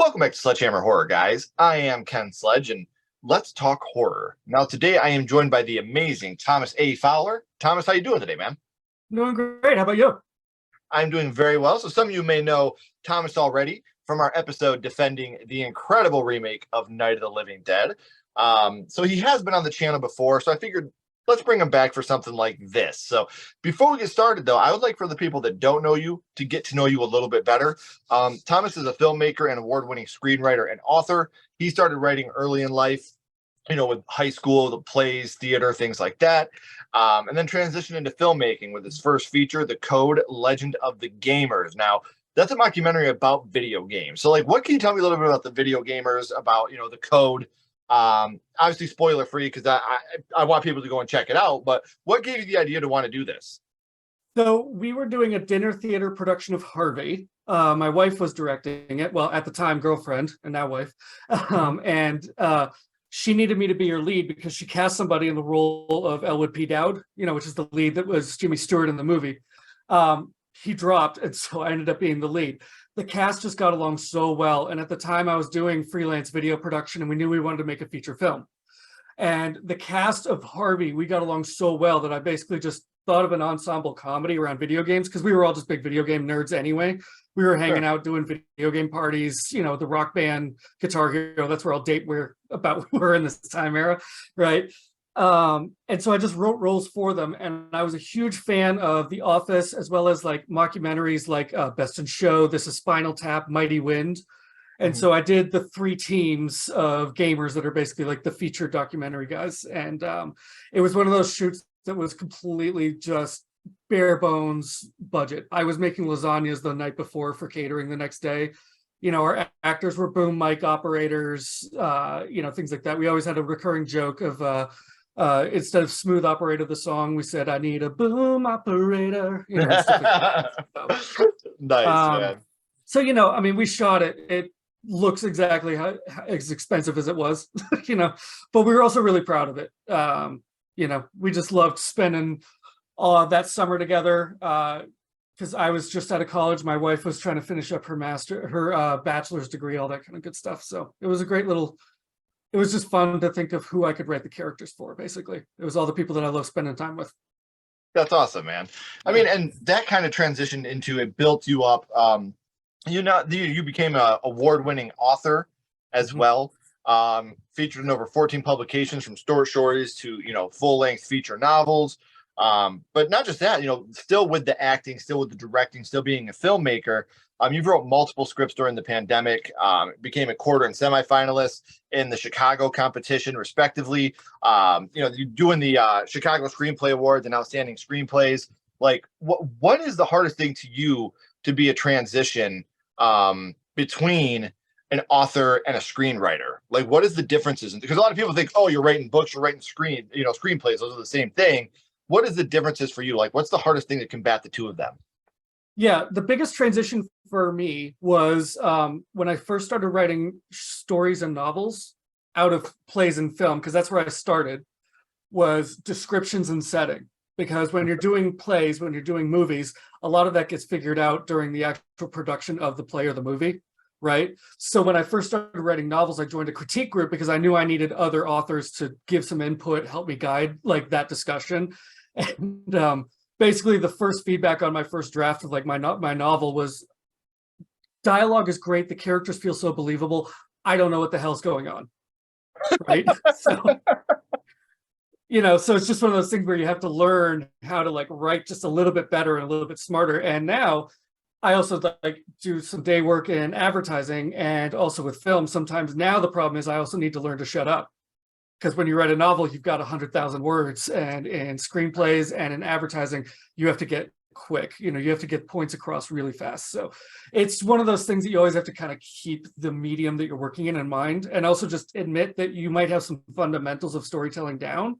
Welcome back to Sledgehammer Horror, guys. I am Ken Sledge, and let's talk horror. Now, today I am joined by the amazing Thomas A. Fowler. Thomas, how you doing today, man? Doing great. How about you? I'm doing very well. So some of you may know Thomas already from our episode defending the incredible remake of Night of the Living Dead. So he has been on the channel before, so I figured let's bring him back for something like this. So before we get started, though, I would like for the people that don't know you to get to know you a little bit better. Thomas is a filmmaker and award-winning screenwriter and author. He started writing early in life, with high school, the plays, theater, things like that. And then transitioned into filmmaking with his first feature, The Code: Legend of the Gamers. Now, that's a mockumentary about video games. So, what can you tell me a little bit about the video gamers, about, The Code? Obviously spoiler free because I want people to go and check it out, but what gave you the idea to want to do this? So we were doing a dinner theater production of Harvey. My wife was directing it. Well, at the time, girlfriend, and now wife. And she needed me to be her lead because she cast somebody in the role of Elwood P. Dowd, which is the lead that was Jimmy Stewart in the movie. He dropped, and so I ended up being the lead. The cast just got along so well. And at the time I was doing freelance video production, and we knew we wanted to make a feature film. And the cast of Harvey, we got along so well that I basically just thought of an ensemble comedy around video games, because we were all just big video game nerds anyway. We were hanging out doing video game parties, the Rock Band, Guitar Hero. That's where I'll date we're in this time era, right? And so I just wrote roles for them, and I was a huge fan of The Office, as well as mockumentaries like Best in Show, This is Spinal Tap, Mighty Wind. And so I did the three teams of gamers that are basically the featured documentary guys. And it was one of those shoots that was completely just bare bones budget. I was making lasagnas the night before for catering the next day. Our actors were boom mic operators, things like that. We always had a recurring joke of instead of smooth operator the song, we said, I need a boom operator. Stuff like that. So, nice, man. So, we shot it. It looks exactly as expensive as it was, but we were also really proud of it. We just loved spending that summer together, because I was just out of college. My wife was trying to finish up her bachelor's degree, all that kind of good stuff. So it was it was just fun to think of who I could write the characters for. Basically, it was all the people that I love spending time with. That's awesome, man. And that kind of transitioned into, it built you up. You became an award-winning author as well. Featured in over 14 publications, from short stories to full-length feature novels. But not just that, still with the acting, still with the directing, still being a filmmaker. You've wrote multiple scripts during the pandemic, became a quarter and semifinalist in the Chicago competition, respectively. You're doing the Chicago Screenplay Awards and Outstanding Screenplays. What is the hardest thing to you to be a transition between an author and a screenwriter? What is the differences? Because a lot of people think, oh, you're writing books, you're writing screenplays. Those are the same thing. What is the differences for you? What's the hardest thing to combat the two of them? Yeah, the biggest transition for me was when I first started writing stories and novels out of plays and film, because that's where I started, was descriptions and setting. Because when you're doing plays, when you're doing movies, a lot of that gets figured out during the actual production of the play or the movie, right? So when I first started writing novels, I joined a critique group because I knew I needed other authors to give some input, help me guide that discussion. And basically the first feedback on my first draft of my novel was, dialogue is great, the characters feel so believable, I don't know what the hell's going on, right? So it's just one of those things where you have to learn how to write just a little bit better and a little bit smarter. And now I also do some day work in advertising and also with film. Sometimes now the problem is I also need to learn to shut up. Because when you write a novel, you've got 100,000 words, and in screenplays and in advertising, you have to get quick. You have to get points across really fast. So it's one of those things that you always have to kind of keep the medium that you're working in mind, and also just admit that you might have some fundamentals of storytelling down,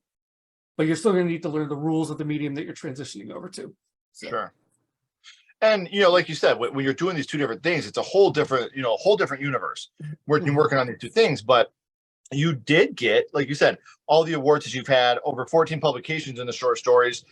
but you're still going to need to learn the rules of the medium that you're transitioning over to. So. Sure. And like you said, when you're doing these two different things, it's a whole different universe working on these two things. But you did get, like you said, all the awards that you've had, over 14 publications in the short stories.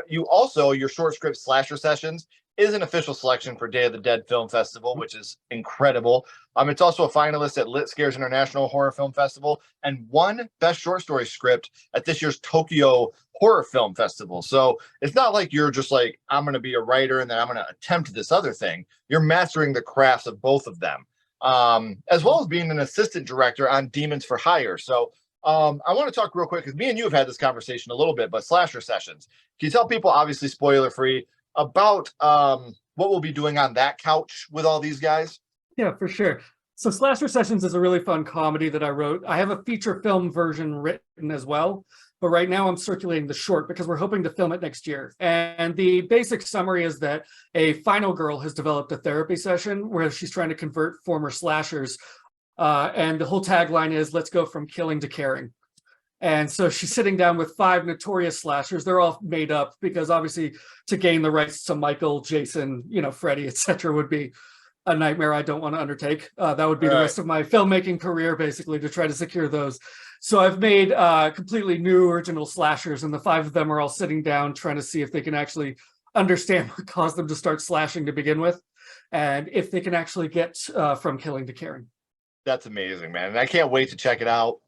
You also, your short script slasher sessions is an official selection for Day of the Dead Film Festival, which is incredible. It's also a finalist at Lit Scares International Horror Film Festival and won Best Short Story Script at this year's Tokyo Horror Film Festival. So it's not like you're just like, I'm going to be a writer and then I'm going to attempt this other thing. You're mastering the crafts of both of them, as well as being an assistant director on Demons for Hire. So I want to talk real quick because me and you have had this conversation a little bit, but Slasher Sessions. Can you tell people, obviously spoiler free, about what we'll be doing on that couch with all these guys? Yeah, for sure. So Slasher Sessions is a really fun comedy that I wrote. I have a feature film version written as well, but right now I'm circulating the short because we're hoping to film it next year. And the basic summary is that a final girl has developed a therapy session where she's trying to convert former slashers. And the whole tagline is, let's go from killing to caring. And so she's sitting down with 5 notorious slashers. They're all made up because obviously to gain the rights to Michael, Jason, Freddy, etc. would be a nightmare I don't want to undertake. That would be the rest of my filmmaking career, basically, to try to secure those. So I've made completely new original slashers, and the 5 of them are all sitting down trying to see if they can actually understand what caused them to start slashing to begin with, and if they can actually get from killing to caring. That's amazing, man. And I can't wait to check it out.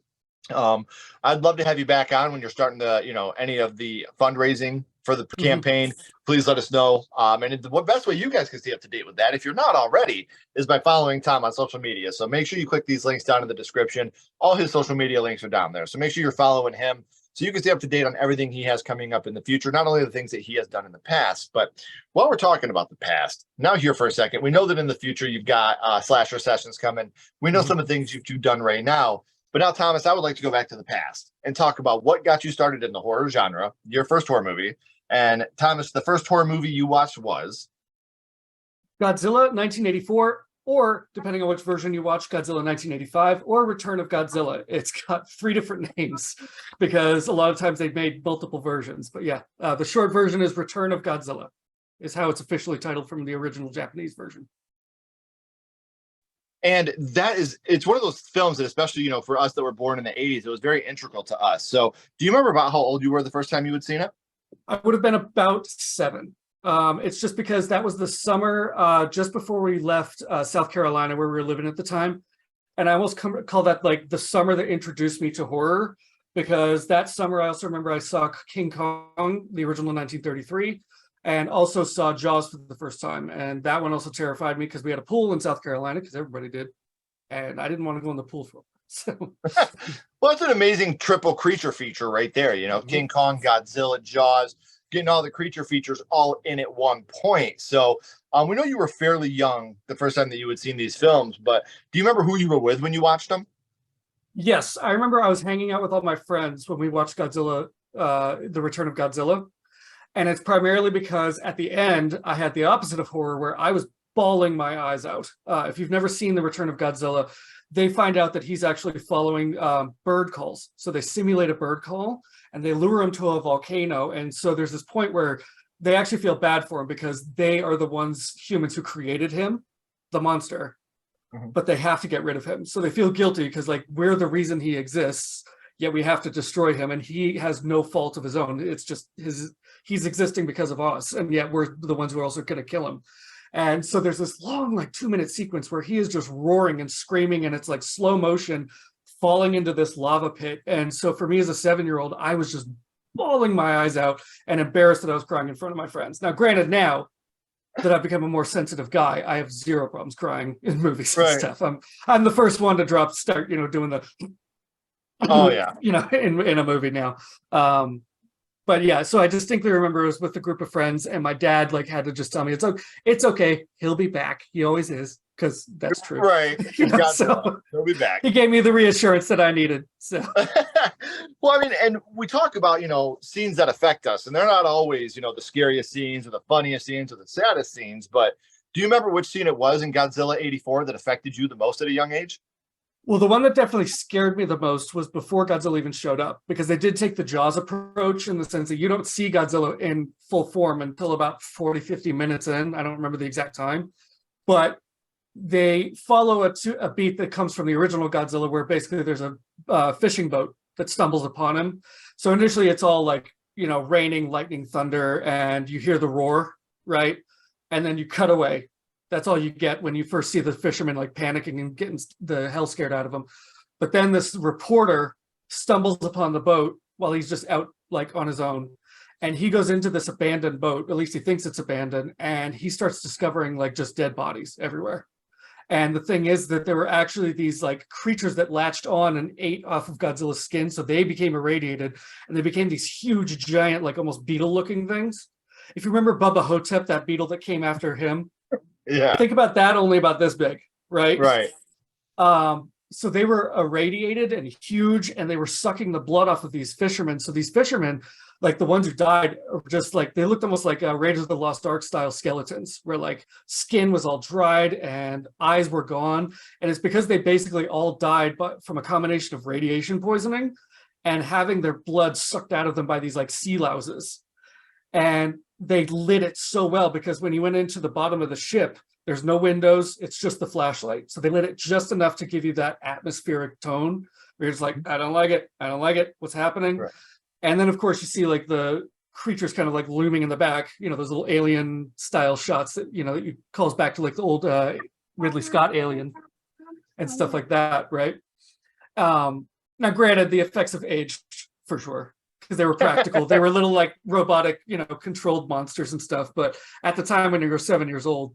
I'd love to have you back on when you're starting to, any of the fundraising for the campaign. Please let us know. And the best way you guys can stay up to date with that, if you're not already, is by following Tom on social media. So make sure you click these links down in the description. All his social media links are down there. So make sure you're following him so you can stay up to date on everything he has coming up in the future, not only the things that he has done in the past, but while we're talking about the past, now here for a second, we know that in the future you've got Slasher Sessions coming. We know some of the things you've done right now. But now, Thomas, I would like to go back to the past and talk about what got you started in the horror genre, your first horror movie. And Thomas, the first horror movie you watched was? Godzilla 1984, or depending on which version you watch, Godzilla 1985, or Return of Godzilla. It's got 3 different names because a lot of times they've made multiple versions. But yeah, the short version is Return of Godzilla, is how it's officially titled from the original Japanese version. And it's one of those films that, especially, for us that were born in the 80s, it was very integral to us. So do you remember about how old you were the first time you had seen it? I would have been about 7. It's just because that was the summer just before we left South Carolina, where we were living at the time. And I almost call that like the summer that introduced me to horror, because that summer I also remember I saw King Kong, the original 1933. And also saw Jaws for the first time. And that one also terrified me because we had a pool in South Carolina, because everybody did. And I didn't want to go in the pool for it. So well, it's an amazing triple creature feature right there. King Kong, Godzilla, Jaws, getting all the creature features all in at one point. So we know you were fairly young the first time that you had seen these films, but do you remember who you were with when you watched them? Yes, I remember I was hanging out with all my friends when we watched Godzilla, The Return of Godzilla. And it's primarily because at the end, I had the opposite of horror where I was bawling my eyes out. If you've never seen The Return of Godzilla, they find out that he's actually following bird calls. So they simulate a bird call and they lure him to a volcano. And so there's this point where they actually feel bad for him because they are the ones, humans, who created him, the monster, but they have to get rid of him. So they feel guilty because we're the reason he exists, yet we have to destroy him. And he has no fault of his own. It's just he's existing because of us, and yet we're the ones who are also going to kill him. And so there's this long 2-minute sequence where he is just roaring and screaming, and it's like slow motion falling into this lava pit. And so for me as a 7-year-old, I was just bawling my eyes out and embarrassed that I was crying in front of my friends. Now, granted, now that I've become a more sensitive guy, I have 0 problems crying in movies and stuff. I'm the first one to start doing the oh yeah in a movie now. But yeah, so I distinctly remember it was with a group of friends, and my dad had to just tell me it's okay, he'll be back. He always is, because that's true. Right. So he'll be back. He gave me the reassurance that I needed. So well, I mean, and we talk about, scenes that affect us, and they're not always, the scariest scenes or the funniest scenes or the saddest scenes, but do you remember which scene it was in Godzilla 84 that affected you the most at a young age? Well, the one that definitely scared me the most was before Godzilla even showed up, because they did take the Jaws approach in the sense that you don't see Godzilla in full form until about 40, 50 minutes in. I don't remember the exact time, but they follow a beat that comes from the original Godzilla, where basically there's a fishing boat that stumbles upon him. So initially it's all raining, lightning, thunder, and you hear the roar, right? and then you cut away. That's all you get when you first see the fisherman like panicking and getting the hell scared out of him. But then this reporter stumbles upon the boat while he's just out like on his own. And he goes into this abandoned boat, at least he thinks it's abandoned, and he starts discovering like just dead bodies everywhere. And the thing is that there were actually these like creatures that latched on and ate off of Godzilla's skin. So they became irradiated and they became these huge, giant, like almost beetle looking things. If you remember Bubba Hotep, that beetle that came after him, Yeah. think about that, only about this big, right? Right. So they were irradiated and huge, and they were sucking the blood off of these fishermen. So these fishermen, like the ones who died, are just like, they looked almost like Raiders of the Lost Ark style skeletons, where like skin was all dried and eyes were gone. And it's because they basically all died from a combination of radiation poisoning and having their blood sucked out of them by these like sea louses. And they lit it so well because when you went into the bottom of the ship, there's no windows, it's just the flashlight. So they lit it just enough to give you that atmospheric tone where you're just like, I don't like it, I don't like it, what's happening? Right. And then of course you see like the creatures kind of like looming in the back, you know, those little alien style shots that, you know, it calls back to like the old Ridley Scott Alien and stuff like that, right? Now granted, the effects have aged for sure, because they were practical. They were little like robotic, you know, controlled monsters and stuff. But at the time when you were 7 years old,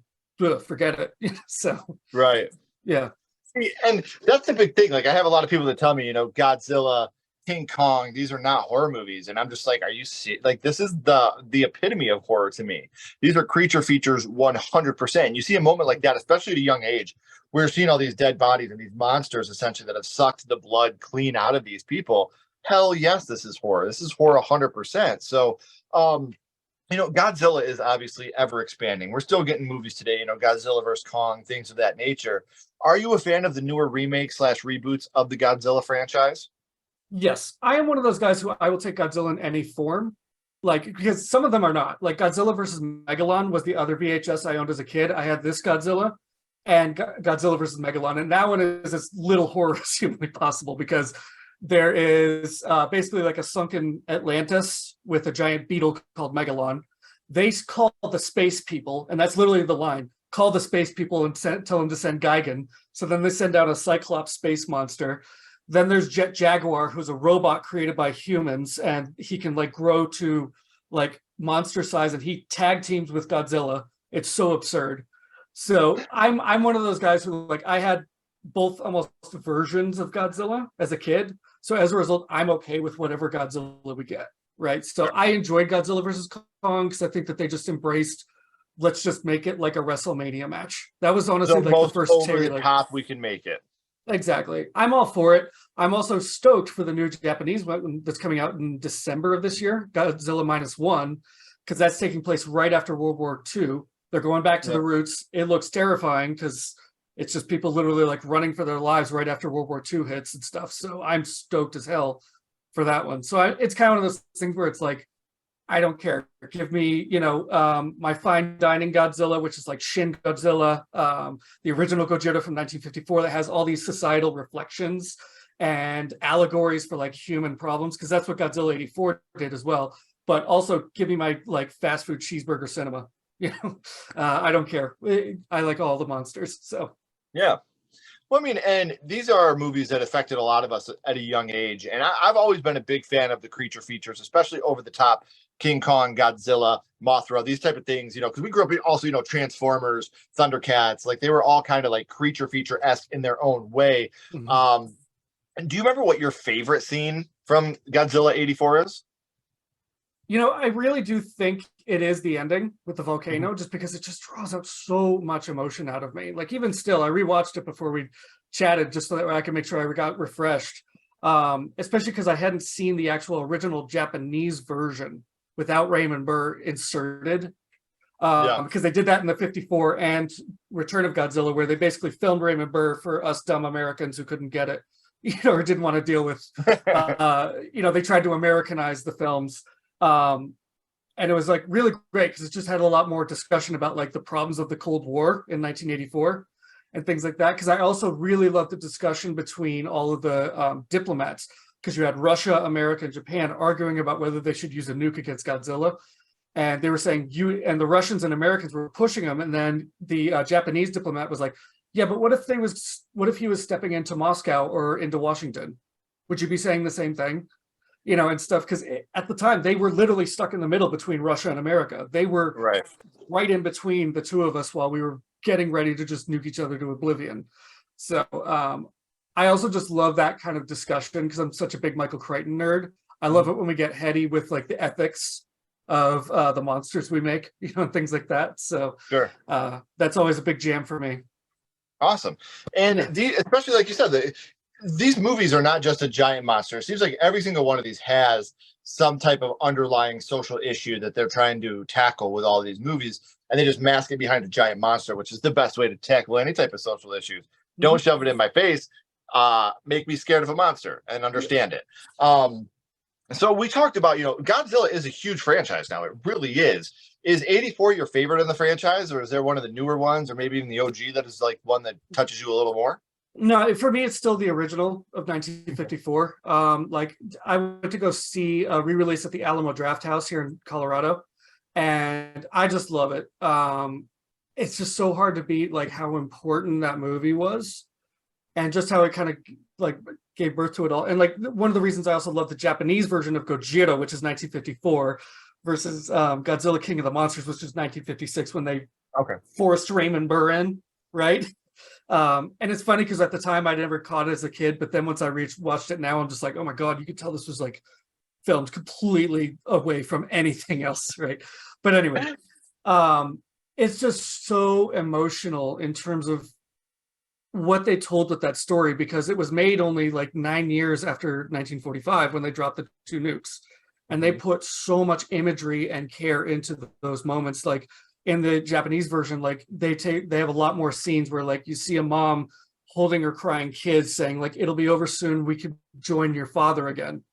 forget it. So Right. yeah. See, and that's the big thing. Like I have a lot of people that tell me, you know, Godzilla, King Kong, these are not horror movies. And I'm just like, are you like this is the epitome of horror to me. These are creature features 100%. And you see a moment like that, especially at a young age, where you're seeing all these dead bodies and these monsters essentially that have sucked the blood clean out of these people. Hell yes, this is horror. This is horror 100%. So you know, Godzilla is obviously ever expanding. We're still getting movies today, you know, Godzilla versus Kong, things of that nature. Are you a fan of the newer remakes / reboots of the Godzilla franchise? Yes, I am one of those guys who I will take Godzilla in any form, like, because some of them are not. Like Godzilla versus Megalon was the other VHS I owned as a kid. I had this Godzilla and Godzilla versus Megalon, and that one is as little horror as humanly possible because there is basically like a sunken Atlantis with a giant beetle called Megalon. They call the space people, and that's literally the line, call the space people and tell them to send Gigan. So then they send out a Cyclops space monster. Then there's Jet Jaguar, who's a robot created by humans, and he can like grow to like monster size, and he tag teams with Godzilla. It's so absurd. So I'm one of those guys who like I had both almost versions of Godzilla as a kid. So as a result, I'm okay with whatever Godzilla we get, right? So I enjoyed Godzilla versus Kong because I think that they just embraced, let's just make it like a WrestleMania match. That was honestly like the first over the top we can make it. Exactly. I'm all for it. I'm also stoked for the new Japanese one that's coming out in December of this year, Godzilla -1, because that's taking place right after World War II. They're going back to the roots. It looks terrifying because it's just people literally like running for their lives right after World War II hits and stuff. So I'm stoked as hell for that one. So it's kind of those things where it's like, I don't care. Give me, you know, my fine dining Godzilla, which is like Shin Godzilla, the original Gojira from 1954 that has all these societal reflections and allegories for like human problems, because that's what Godzilla 84 did as well. But also give me my like fast food cheeseburger cinema. You know, I don't care. I like all the monsters. So yeah. Well, I mean, and these are movies that affected a lot of us at a young age. And I've always been a big fan of the creature features, especially over the top King Kong, Godzilla, Mothra, these type of things, you know, because we grew up also, you know, Transformers, Thundercats, like they were all kind of like creature feature-esque in their own way. Mm-hmm. And do you remember what your favorite scene from Godzilla 84 is? You know, I really do think it is the ending with the volcano, just because it just draws up so much emotion out of me. Like even still, I rewatched it before we chatted just so that I can make sure I got refreshed. Especially because I hadn't seen the actual original Japanese version without Raymond Burr inserted. Because they did that in the 54 and Return of Godzilla, where they basically filmed Raymond Burr for us dumb Americans who couldn't get it, you know, or didn't want to deal with, you know, they tried to Americanize the films. And it was like really great because it just had a lot more discussion about like the problems of the Cold War in 1984 and things like that. Because I also really loved the discussion between all of the diplomats, because you had Russia, America, and Japan arguing about whether they should use a nuke against Godzilla. and they were saying you and the Russians and Americans were pushing him, and then the Japanese diplomat was like, yeah, but what if he was stepping into Moscow or into Washington? Would you be saying the same thing? And stuff, because at the time they were literally stuck in the middle between Russia and America. They were right in between the two of us while we were getting ready to just nuke each other to oblivion. So I also just love that kind of discussion because I'm such a big Michael Crichton nerd. I love it when we get heady with like the ethics of the monsters we make, and things like that. So Sure. That's always a big jam for me. Awesome. And especially like you said, these movies are not just a giant monster. It seems like every single one of these has some type of underlying social issue that they're trying to tackle with all of these movies, and they just mask it behind a giant monster, which is the best way to tackle any type of social issues. Don't shove it in my face. Make me scared of a monster and understand it. So we talked about, Godzilla is a huge franchise now. It really is. Is 84 your favorite in the franchise, or is there one of the newer ones, or maybe even the OG that is like one that touches you a little more? No, for me, it's still the original of 1954. Like I went to go see a re-release at the Alamo Draft House here in Colorado, and I just love it. It's just so hard to beat like how important that movie was, and just how it kind of like gave birth to it all. And like one of the reasons I also love the Japanese version of Gojira, which is 1954, versus Godzilla King of the Monsters, which is 1956 when they forced Raymond Burr in, right? And it's funny because at the time I never caught it as a kid, but then once I watched it now, I'm just like, oh my God, you could tell this was like filmed completely away from anything else, right? But anyway, it's just so emotional in terms of what they told with that story, because it was made only like 9 years after 1945 when they dropped the 2 nukes. And they put so much imagery and care into those moments. Like in the Japanese version, like they have a lot more scenes where like you see a mom holding her crying kids saying like, it'll be over soon, we could join your father again.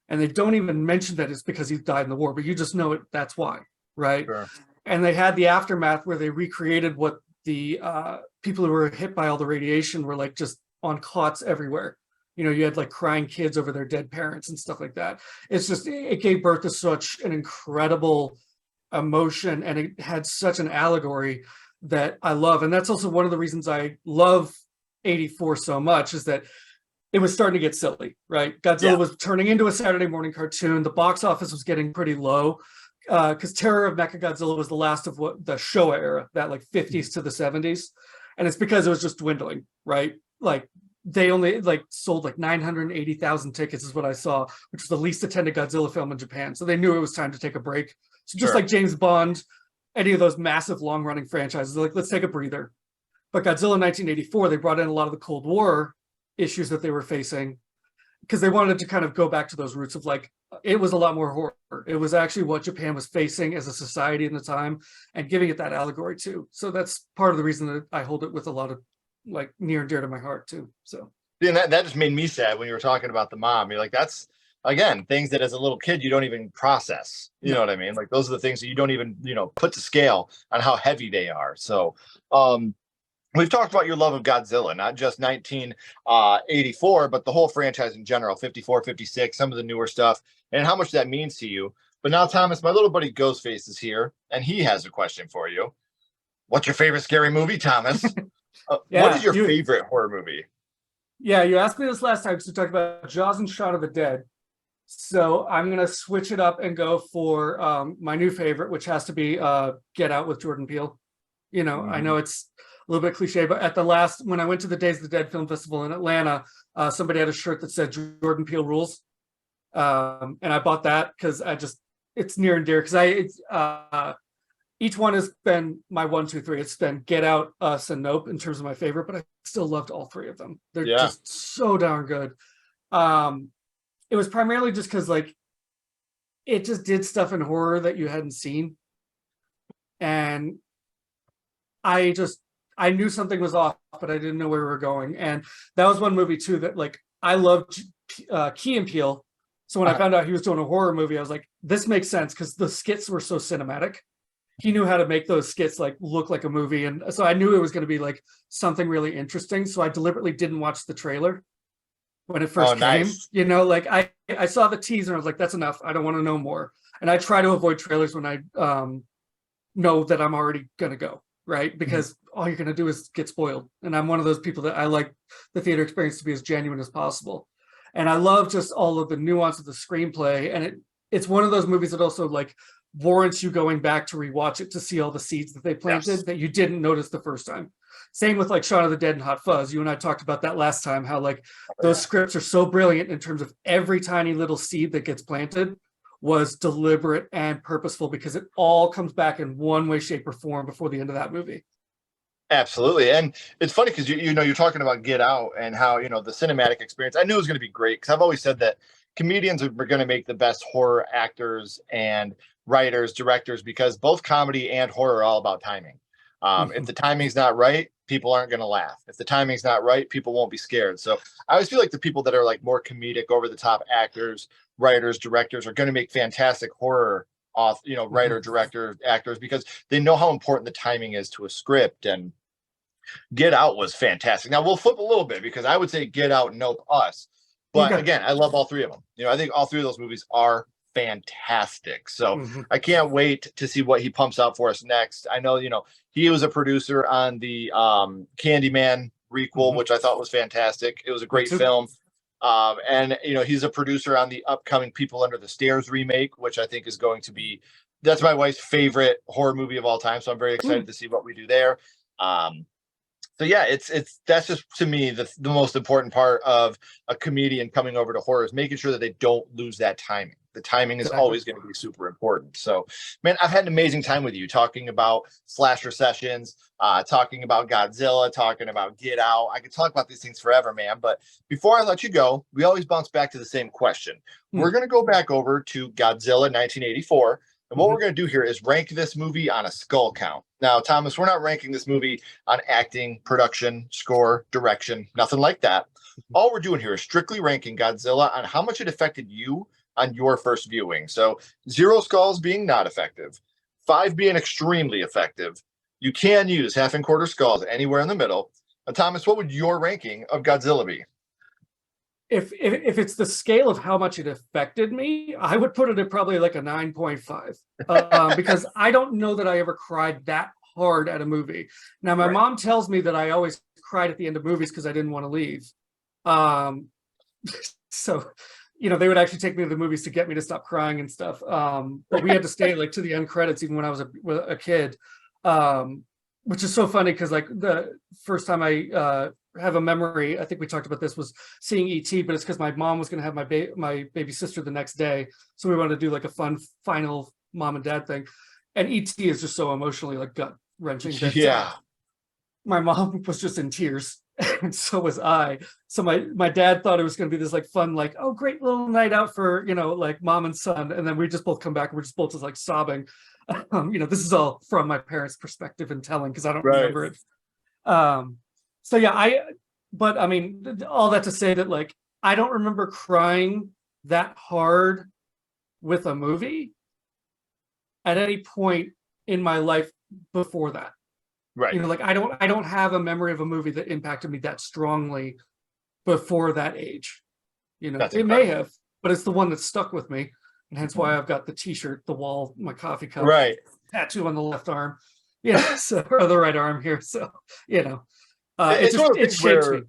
And they don't even mention that it's because he died in the war, but you just know it, that's why, right? Sure. And they had the aftermath where they recreated what the people who were hit by all the radiation were like, just on cots everywhere. You had like crying kids over their dead parents and stuff like that. It's just, it gave birth to such an incredible emotion, and it had such an allegory that I love. And that's also one of the reasons I love 84 so much, is that it was starting to get silly, right? Godzilla was turning into a Saturday morning cartoon. The box office was getting pretty low because Terror of Mechagodzilla was the last of what the Showa era, that like 50s to the 70s. And it's because it was just dwindling, right? Like they only like sold like 980,000 tickets is what I saw, which was the least attended Godzilla film in Japan. So they knew it was time to take a break. So just like James Bond, any of those massive long running franchises, like, let's take a breather. But Godzilla 1984, they brought in a lot of the Cold War issues that they were facing, because they wanted to kind of go back to those roots of like, it was a lot more horror. It was actually what Japan was facing as a society in the time, and giving it that allegory too. So that's part of the reason that I hold it with a lot of like near and dear to my heart too. So and that just made me sad when you were talking about the mom. You're like, that's again things that as a little kid you don't even process. You know what I mean? Like those are the things that you don't even put to scale on how heavy they are. So we've talked about your love of Godzilla, not just 1984, but the whole franchise in general, 54, 56, some of the newer stuff, and how much that means to you. But now, Thomas, my little buddy Ghostface is here, and he has a question for you. What's your favorite scary movie, Thomas? What is your favorite horror movie? Yeah, you asked me this last time because we talked about Jaws and Shaun of the Dead. So I'm going to switch it up and go for my new favorite, which has to be Get Out with Jordan Peele. I know it's a little bit cliche, but at the last, when I went to the Days of the Dead Film Festival in Atlanta, somebody had a shirt that said Jordan Peele rules. And I bought that because it's near and dear, because each one has been my 1, 2, 3. It's been Get Out, Us, and Nope in terms of my favorite, but I still loved all 3 of them. They're just so darn good. It was primarily just because like it just did stuff in horror that you hadn't seen. And I knew something was off, but I didn't know where we were going. And that was one movie too that like I loved Key and Peele. So when I found out he was doing a horror movie, I was like, this makes sense, because the skits were so cinematic. He knew how to make those skits like look like a movie. And so I knew it was going to be like something really interesting. So I deliberately didn't watch the trailer. when it Oh, first came. nice. You know, like I saw the teaser and I was like, that's enough. I don't want to know more. And I try to avoid trailers when I know that I'm already gonna go, right? Because all you're gonna do is get spoiled. And I'm one of those people that I like the theater experience to be as genuine as possible. And I love just all of the nuance of the screenplay. And it's one of those movies that also like warrants you going back to rewatch it to see all the seeds that they planted that you didn't notice the first time. Same with like Shaun of the Dead and Hot Fuzz. You and I talked about that last time, how like those scripts are so brilliant in terms of every tiny little seed that gets planted was deliberate and purposeful, because it all comes back in one way, shape, or form before the end of that movie. Absolutely. And it's funny because you know, you're talking about Get Out and how, you know, the cinematic experience. I knew it was going to be great because I've always said that comedians are going to make the best horror actors and writers, directors, because both comedy and horror are all about timing. If the timing's not right, people aren't going to laugh. If the timing's not right, people won't be scared. So I always feel like the people that are like more comedic, over the top actors, writers, directors are going to make fantastic horror off, you know, writer, director, actors, because they know how important the timing is to a script. And Get Out was fantastic. Now we'll flip a little bit because I would say Get Out, Nope, Us. But again, I love all three of them. You know, I think all three of those movies are fantastic. So I can't wait to see what he pumps out for us next. I know, you know, he was a producer on the Candyman requel, which I thought was fantastic. It was a great film. And, you know, he's a producer on the upcoming People Under the Stairs remake, which I think is going to be, that's my wife's favorite horror movie of all time. So I'm very excited to see what we do there. So yeah, it's that's just to me the most important part of a comedian coming over to horror is making sure that they don't lose that timing. The timing is always going to be super important. So, man, I've had an amazing time with you talking about slasher sessions, talking about Godzilla, talking about Get Out. I could talk about these things forever, man. But before I let you go, we always bounce back to the same question. We're going to go back over to Godzilla 1984. And what we're going to do here is rank this movie on a skull count. Now, Thomas, we're not ranking this movie on acting, production, score, direction, nothing like that. All we're doing here is strictly ranking Godzilla on how much it affected you on your first viewing. So 0 skulls being not effective, 5 being extremely effective. You can use half and quarter skulls anywhere in the middle. Thomas, what would your ranking of Godzilla be? If it's the scale of how much it affected me, I would put it at probably like a 9.5, because I don't know that I ever cried that hard at a movie. Now, my mom tells me that I always cried at the end of movies because I didn't want to leave. So, you know, they would actually take me to the movies to get me to stop crying and stuff. But we had to stay like to the end credits even when I was a kid, which is so funny because like the first time I have a memory, I think we talked about this, was seeing E.T., but it's because my mom was going to have my baby sister the next day. So we wanted to do like a fun final mom and dad thing. And E.T. is just so emotionally like gut wrenching. Yeah. My mom was just in tears. And so was I. So my dad thought it was going to be this like fun, like, oh, great little night out for, you know, like mom and son. And then we just both come back and we're just both just like sobbing. You know, this is all from my parents' perspective and telling because I don't remember it. So yeah, but I mean, all that to say that like, I don't remember crying that hard with a movie at any point in my life before that. Right. You know, like I don't have a memory of a movie that impacted me that strongly before that age. You know, it may have, but it's the one that stuck with me. And hence why I've got the t-shirt, the wall, my coffee cup, tattoo on the left arm. Yeah, so, or the right arm here. So, you know, it shapes me.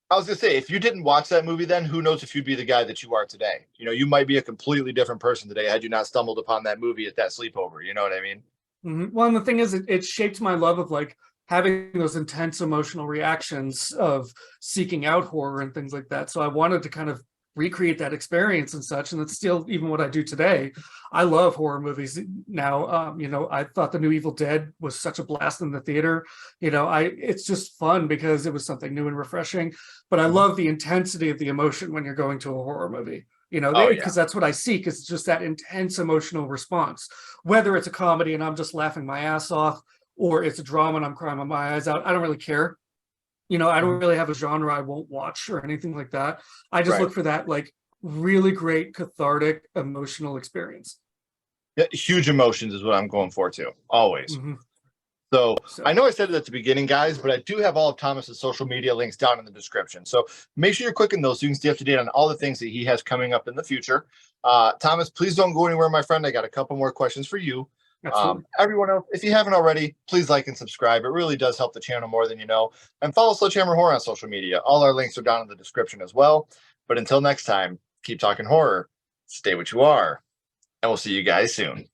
I was gonna say, if you didn't watch that movie, then who knows if you'd be the guy that you are today? You know, you might be a completely different person today had you not stumbled upon that movie at that sleepover. You know what I mean? Well, and the thing is, it shaped my love of like having those intense emotional reactions of seeking out horror and things like that. So I wanted to kind of recreate that experience and such, and it's still even what I do today. I love horror movies now. You know, I thought the new Evil Dead was such a blast in the theater. You know, it's just fun because it was something new and refreshing, but I love the intensity of the emotion when you're going to a horror movie. You know, because that's what I seek, is just that intense emotional response, whether it's a comedy and I'm just laughing my ass off, or it's a drama and I'm crying my eyes out. I don't really care. You know, I don't really have a genre I won't watch or anything like that. I just look for that like really great cathartic emotional experience. Yeah, huge emotions is what I'm going for too. Always. So So I know I said it at the beginning, guys, but I do have all of Thomas's social media links down in the description. So make sure you're clicking those so you can stay up to date on all the things that he has coming up in the future. Thomas, please don't go anywhere, my friend. I got a couple more questions for you. absolutely. Everyone else, if you haven't already, please like and subscribe. It really does help the channel more than you know. And follow Sledgehammer Horror on social media. All our links are down in the description as well. But until next time, keep talking horror, stay what you are, and we'll see you guys soon.